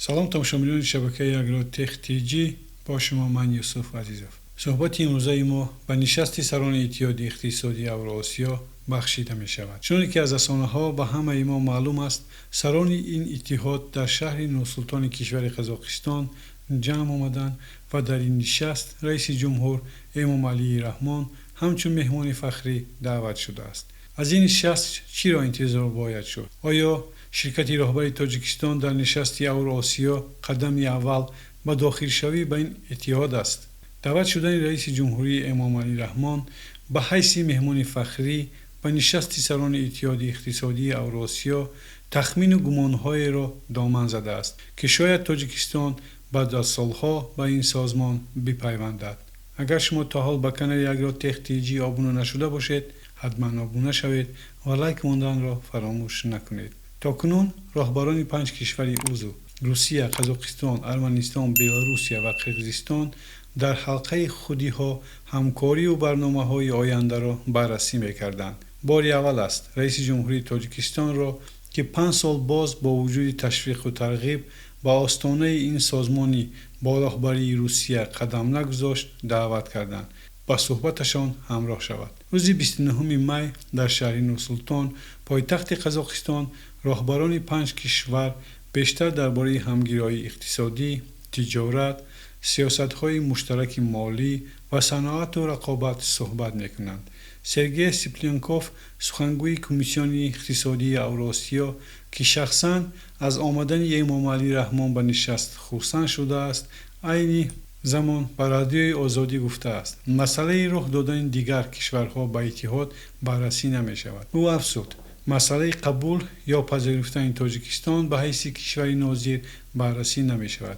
سلام تماشاگران شبکه اگرو تک تیجی، با شما من یوسف عزیزов. صحبت امروزه ما به نشست سران اتحادیه اقتصادی اوراسیا بخشیده می شود. چون که از رسانه‌ها به همه ما معلوم است، سران این اتحاد در شهر نورسلطان کشور قزاقستان جمع آمدند و در این نشست رئیس جمهور امام علی رحمان همچون مهمان فخری دعوت شده است. از این نشست چی را انتظار باید شد؟ آیا شرکت راهبری تاجیکستان در نشست اوراسیا قدم اول به داخل شوی به این اتحاد است؟ دعوت شدن رئیس جمهوری امام علی رحمان به حیث مهمان فخری به نشست سران اتحاد اقتصادی اوراسیا تخمین و گمانهای را دامن زده است که شاید تاجیکستان بعد از سالها به این سازمان بپیوندد. اگر شما تا حال به کانال اگرو تک تیجی آبونه نشده باشید، حتما آبونه شوید و لایک ماندن را فراموش نکنید. تاکنون راهبران 5 کشور عضو روسیه، قزاقستان، ارمنستان، بلاروسیه و قرقیزستان در حلقه خودی ها همکاری و برنامه های آینده را بررسی می‌کردند. بار اول است رئیس جمهوری تاجیکستان را که 5 سال باز با وجود تشویق و ترغیب به آستانه این سازمانی با راهبری روسیه قدم نگذاشت دعوت کردند با صحبتشان همراه شود. روز 29 می در شهر نورسلطان پایتخت قزاقستان راهبران 5 کشور بیشتر درباره همگرایی اقتصادی، تجارت، سیاست‌های مشترک مالی و صنعت و رقابت صحبت می‌کنند. سرگئی سپلینکوف سخنگوی کمیسیون اقتصادی اوراسیا که شخصاً از آمدن امام علی رحمان به نشست خرسند شده است، عین زمان به رادیوی آزادی گفته است مسئله راه دادن دیگر کشورها به اتحاد بررسی نمی شود. او افزود مسئله قبول یا پذیرفتن تاجیکستان به حیث کشور ناظر بررسی نمی شود.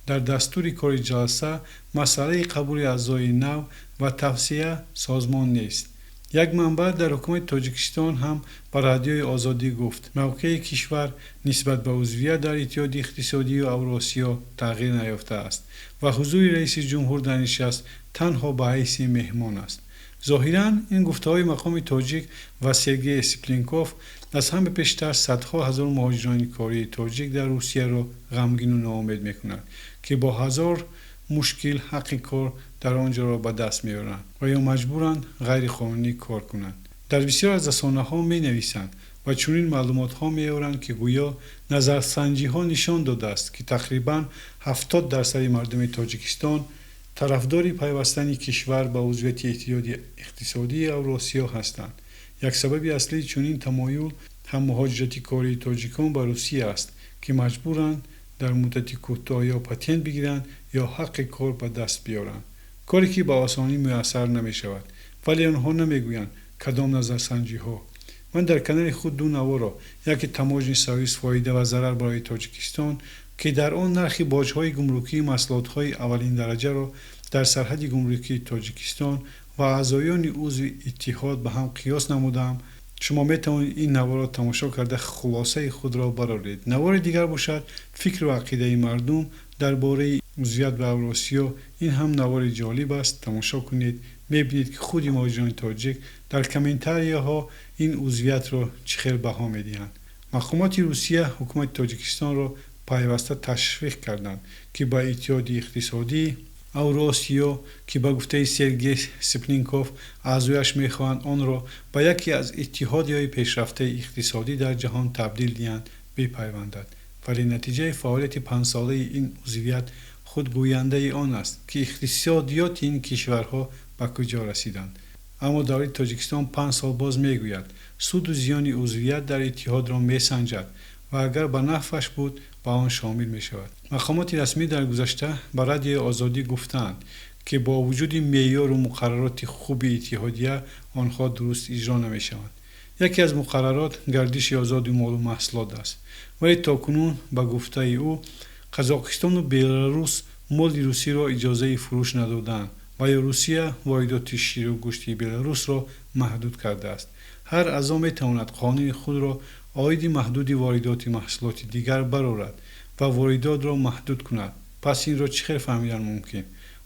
در دستور کار جلسه مسئله قبول اعضای نو و توسعه سازمان نیست. یک منبع در حکومت تاجیکستان هم به رادیوی آزادی گفت موقع کشور نسبت به عضویت در اتحاد اقتصادی اوراسیا تغییر نیافته است و حضور رئیس جمهور در نشست تنها به حیث مهمان است. ظاهراً این گفته‌های مقام تاجیک و سرگئی سپلینکوف از همه پیشتر صدها هزار مهاجران کاری تاجیک در روسیه را غمگین و ناامید می‌کنند که با هزار مشکل حق کار در آنجا را به دست می‌آورند و یا مجبورند غیر قانونی کار کنند. در بسیار از رسانه‌ها می‌نویسند و چنین معلومات‌ها می‌آورند که گویا نظرسنجی‌ها نشان داده است که تقریباً 70% مردم تاجیکستان طرفدار پیوستن کشور به عضویت اتحاد اقتصادی اوراسیا هستند. یک سبب اصلی چنین تمایل هم مهاجرت کاری تاجیکان به روسیه است که مجبورند در مدت کوتاه یا پتنت بگیرند یا حق کار به دست بیارند، کاری که به آسانی میسر نمی شود. ولی آنها نمیگویند کدام نظرسنجی ها. من در کانال خود دو نوع را، یکی تماجن سرویس فایده و ضرر برای تاجیکستان که در آن نرخ باج‌های گمرکی محصولات‌های اولین درجه را در سرحد گمرکی تاجیکستان و اعضایان عضو اتحاد به هم قیاس نمودم. شما میتوانید این نوار را تماشا کرده خلاصه خود را برآورید. نوار دیگر باشد فکر و عقیده مردم درباره عضویت به اوراسیا. این هم نوار جالب است، تماشا کنید. میبینید که خود مهاجران تاجیک در کامنتاری‌ها این عضویت را چخیل بها میدهند. مقامات روسیه حکومت تاجیکستان را پیوسته تشویق کردند که با اتحاد اقتصادی اوراسیا که با گفته سرگئی سپلینکوف اعضایش میخواهند آن را به یکی از اتحادهای پیشرفته اقتصادی در جهان تبدیل دهند بپیوندد. ولی نتیجه فعالیت 5 ساله این عضویت خود گوینده آن است که اقتصادیات این کشورها به کجا رسیدند. اما دولت تاجیکستان 5 سال باز میگوید سود و زیان عضویت در اتحاد را میسنجد و اگر به نفعش بود با آن شامل می شود. مقامات رسمی در گذشته به رادیوی آزادی گفتند که با وجود معیار و مقررات خوب اتحادیه آنها درست اجرا نمی شوند. یکی از مقررات گردش آزاد مال و محصولات است، ولی تاکنون به گفته او قزاقستان و بلاروس مال روسی را اجازه فروش ندادند و یا روسیه واردات شیر و گوشت بلاروس را محدود کرده است. هر اعضا می تواند قانون خود را عاید محدود واردات محصولات دیگر برآورد و واردات را محدود کند. پس این را چخیر فهمیدن ممکن؟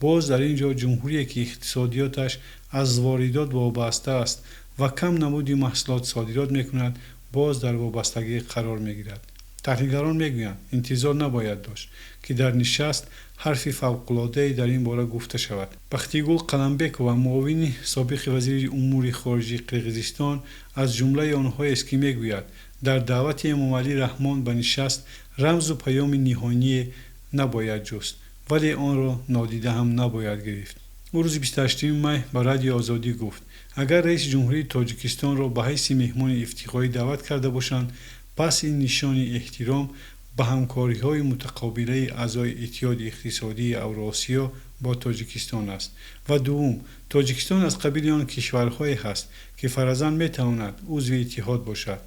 باز در اینجا جمهوری که اقتصادیاتش از واردات وابسته است و کم نمودی محصولات صادرات میکند باز در وابستگی قرار میگیرد. تحلیلگران میگویند انتظار نباید داشت که در نشست حرفی فوق‌العاده‌ای در این باره گفته شود. بختیگول قلمبک و معاون سابق وزیر امور خارجه قرقیزستان از جمله آنها است که میگوید در دعوت امام علی رحمان به نشست رمز و پیام نهانی نباید جست، ولی آن را نادیده هم نباید گرفت. او روز 28 می به رادیو آزادی گفت اگر رئیس جمهوری تاجیکستان را به حیث مهمان افتخاری دعوت کرده باشند، پس این نشان احترام به همکاری‌های متقابل اعضای اتحاد اقتصادی اوراسیا با تاجیکستان است. و دوم، تاجیکستان از قبیل آن کشورهایی است که فرضاً میتواند عضو اتحاد باشد.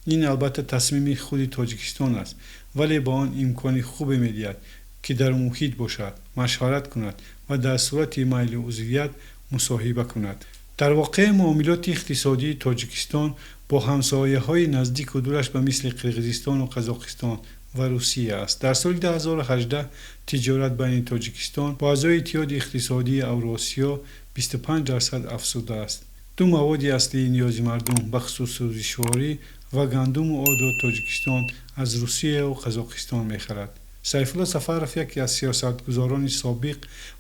این البته تصمیم خود تاجیکستان است، ولی با آن امکان خوبی می‌دهد که در محیط باشد، مشورت کند و در صورت میل عضویت مصاحبه کند. در واقع معاملات اقتصادی تاجیکستان با همسایه‌های نزدیک و دورش به مثل قرقیزستان و قزاقستان و روسیه است. در سال 2018 تجارت بین تاجیکستان با اعضای اتحاد اقتصادی اوراسیا 25% افزوده است. دو مواد اصلی نیاز مردم به خصوص سوزشواری و گندم و آرد تاجیکستان از روسیه و قزاقستان می‌خرد. سیفالله سفرов یکی از سیاستگزاران سابق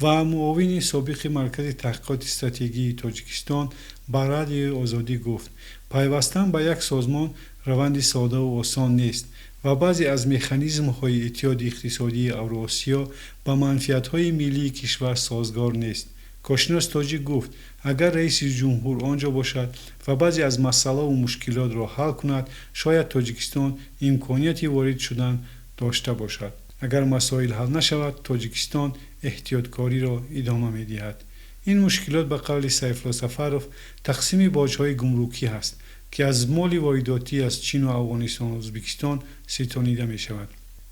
و معاون سابق مرکز تحقیقات استراتژی تاجیکستان به رادیو آزادی گفت پیوستن به یک سازمان روند ساده و آسان نیست و بعضی از مکانیزم‌های اتحاد اقتصادی اوراسیا با منفعت‌های ملی کشور سازگار نیست. کاشناس تاجیک گفت اگر رئیس جمهور آنجا باشد و بعضی از مسائل و مشکلات را حل کند، شاید تاجیکستان امکانیت وارد شدن داشته باشد. اگر مسائل حل نشود، تاجیکستان احتیاطکاری را ادامه می‌دهد. این مشکلات به قول سیفالله سفرov تقسیم باج‌های گمرکی است که از مال وارداتی از چین و افغانستان و ازبکستان ستانیده می‌شود.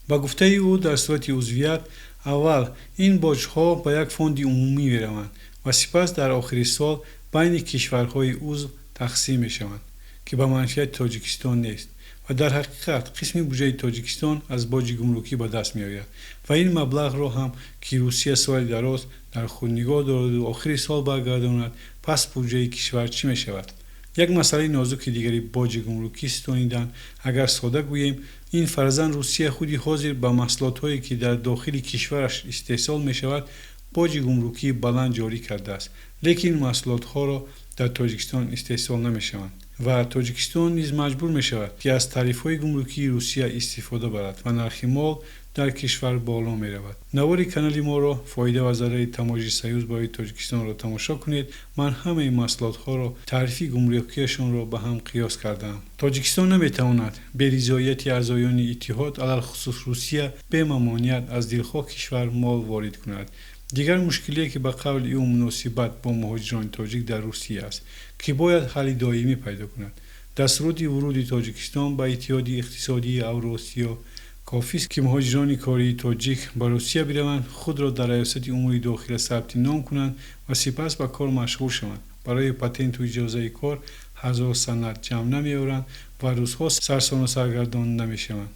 با گفته او در صورت عضویت اول این باج‌ها به یک فوند عمومی می‌روند و سپس در آخر سال بین کشورهای عضو تقسیم می‌شوند که به منفعت تاجیکستان نیست و در حقیقت قسم بودجه تاجیکستان از باج گمرکی به دست می‌آید و این مبلغ را هم که روسیه سال دراز در خود نگاه دارد و آخر سال برگرداند، پس بودجه کشور چی می‌شود؟ یک مسئله نازک دیگری باج گمرکی ستانیدن. اگر ساده گوییم این فرضاً روسیه خودی حاضر به محصولات‌هایی که در داخل کشورش استحصال می‌شود باج گمرکی بلند جاری کرده است، لیکن محصولات‌ها را در تاجیکستان استحصال نمی‌شوند و تاجیکستان نیز مجبور می‌شود که از تعرفه‌های گمرکی روسیه استفاده برد و نرخ مال در کشور بالا می‌رود. نوار کانال ما را فایده و ضرر تماجی سیوز برای تاجیکستان را تماشا کنید. من همه محصولات‌ها را تعرفه گمرکیشان را به هم قیاس کردم. تاجیکستان نمی‌تواند به رضایت اعضایان اتحاد علل خصوص روسیه به ممانعت از دلخواه کشور مال وارد کند. دیگر مشکلی که به قول او مناسبت با مهاجران تاجیک در روسیه است که باید حل دائمی پیدا کند. در صورت ورود تاجیکستان به اتحاد اقتصادی اوراسیا کافی است که مهاجران کاری تاجیک به روسیه بروند، خود را در ریاست امور داخله ثبت نام کنند و سپس به کار مشغول شوند. برای پتنت و اجازه کار هزار سند جمع نمی‌آورند و روزها سرسان و سرگردان نمی‌شوند.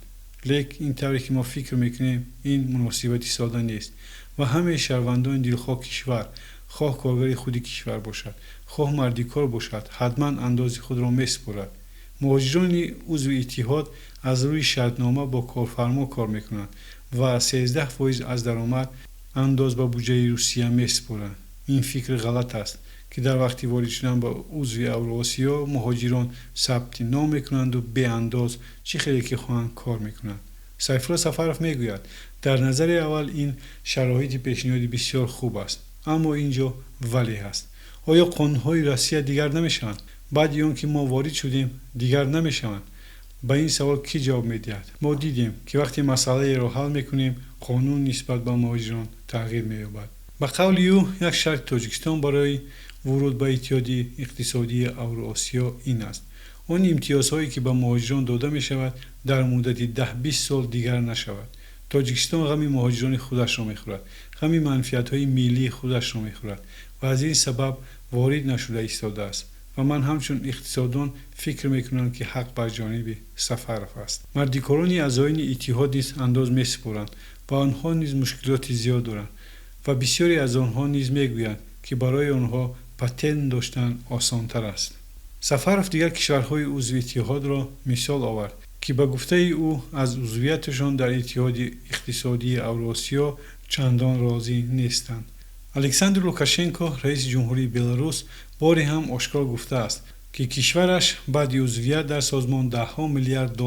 لیکن این طوری که ما فکر میکنیم این مناسبتی ساده نیست و همه شهروندان دلخواه کشور، خواه کارگر خود کشور باشد، خواه مردی کار باشد، حتما انداز خود را میسپارد. مهاجران عضو اتحاد از روی شرطنامه با کارفرما کار میکنند و 13% از درآمد انداز به بودجه روسیه میسپارند. این فکر غلط است که در وقتی وارد شدن به عضو اوراسیا مهاجران ثبت نام میکنند و به انداز چه خیلی که خواهند کار میکنند. سیفالله سفرov میگوید در نظر اول این شرایط پیشنهادی بسیار خوب است، اما اینجا ولی هست. آیا قانون‌های روسیه دیگر نمیشوند؟ بعد اون که ما وارد شدیم دیگر نمیشوند؟ به این سوال کی جواب میدهد؟ ما دیدیم که وقتی مسئله را حل میکنیم قانون نسبت به مهاجران تغییر مییابد. به قول او یک شرط تاجیکستان برای ورود به اتحاد اقتصادی اوراسیا این است: آن امتیازهایی که به مهاجران داده می شود در مدت 10-20 سال دیگر نشود. تاجیکستان غم مهاجران خودش را میخورد، غم منفعت‌های ملی خودش را میخورد و از این سبب وارد نشده ایستاده است و من همچون اقتصاددان فکر میکنم که حق بر جانب سفرov است. مردیکاران اعضایان اتحاد نیز انداز میسپارند و آنها نیز مشکلات زیاد دارند و بسیاری از آنها نیز میگویند که برای آنها پتنت داشتن آسان‌تر است. سفرov دیگر کشورهای عضو اتحاد را مثال آورد که به گفته او از عضویتشان در اتحاد اقتصادی اوراسیا چندان راضی نیستند. الکساندر لوکاشنکو رئیس جمهوری بلاروس باری هم آشکار گفته است که کشورش بعد عضویت در سازمان $10 میلیارد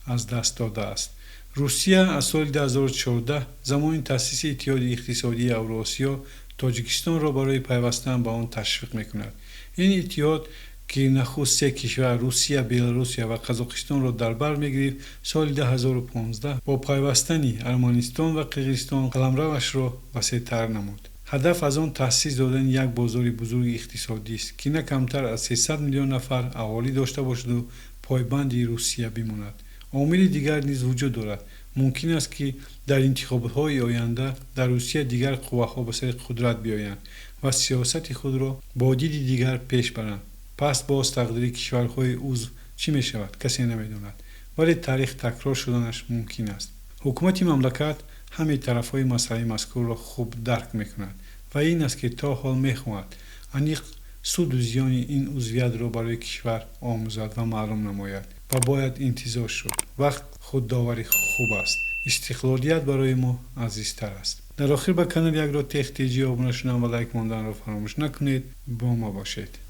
از دست داده است. روسیه از سال 2014 زمان تأسیس اتحاد اقتصادی اوراسیا تاجیکستان را برای پیوستن به آن تشویق میکند. این اتحاد که نخست سه کشور روسیه، بلاروسیا و قزاقستان را در بر میگرفت، سال 2015 با پیوستن ارمنستان و قرقیزستان قلمروش را وسیع‌تر نمود. هدف از آن تأسیس دادن یک بازار بزرگ اقتصادی است که نه کمتر از 300 میلیون نفر اهالی داشته باشد و پایبند روسیه بماند. عامل دیگر نیز وجود دارد. ممکن است که در انتخابات آینده در روسیه دیگر قواها به سر قدرت بیایند و سیاست خود را با دید دیگر پیش برند. پس باز تقدیر کشورهای عضو چی می شود کسی نمیداند، ولی تاریخ تکرار شدنش ممکن است. حکومت مملکت همه طرفهای مسئله مذکور را خوب درک میکند و این است که تا حال میخواهد انیق سود و زیان این عضویت را برای کشور آموزد و معلوم نماید و باید انتظار شد. وقت خودداوری خوب است. استقلالیت برای ما عزیزتر است. در آخر به کانال یک را تخت تیجی آبونه شدن و لایک ماندن را فراموش نکنید. با ما باشید.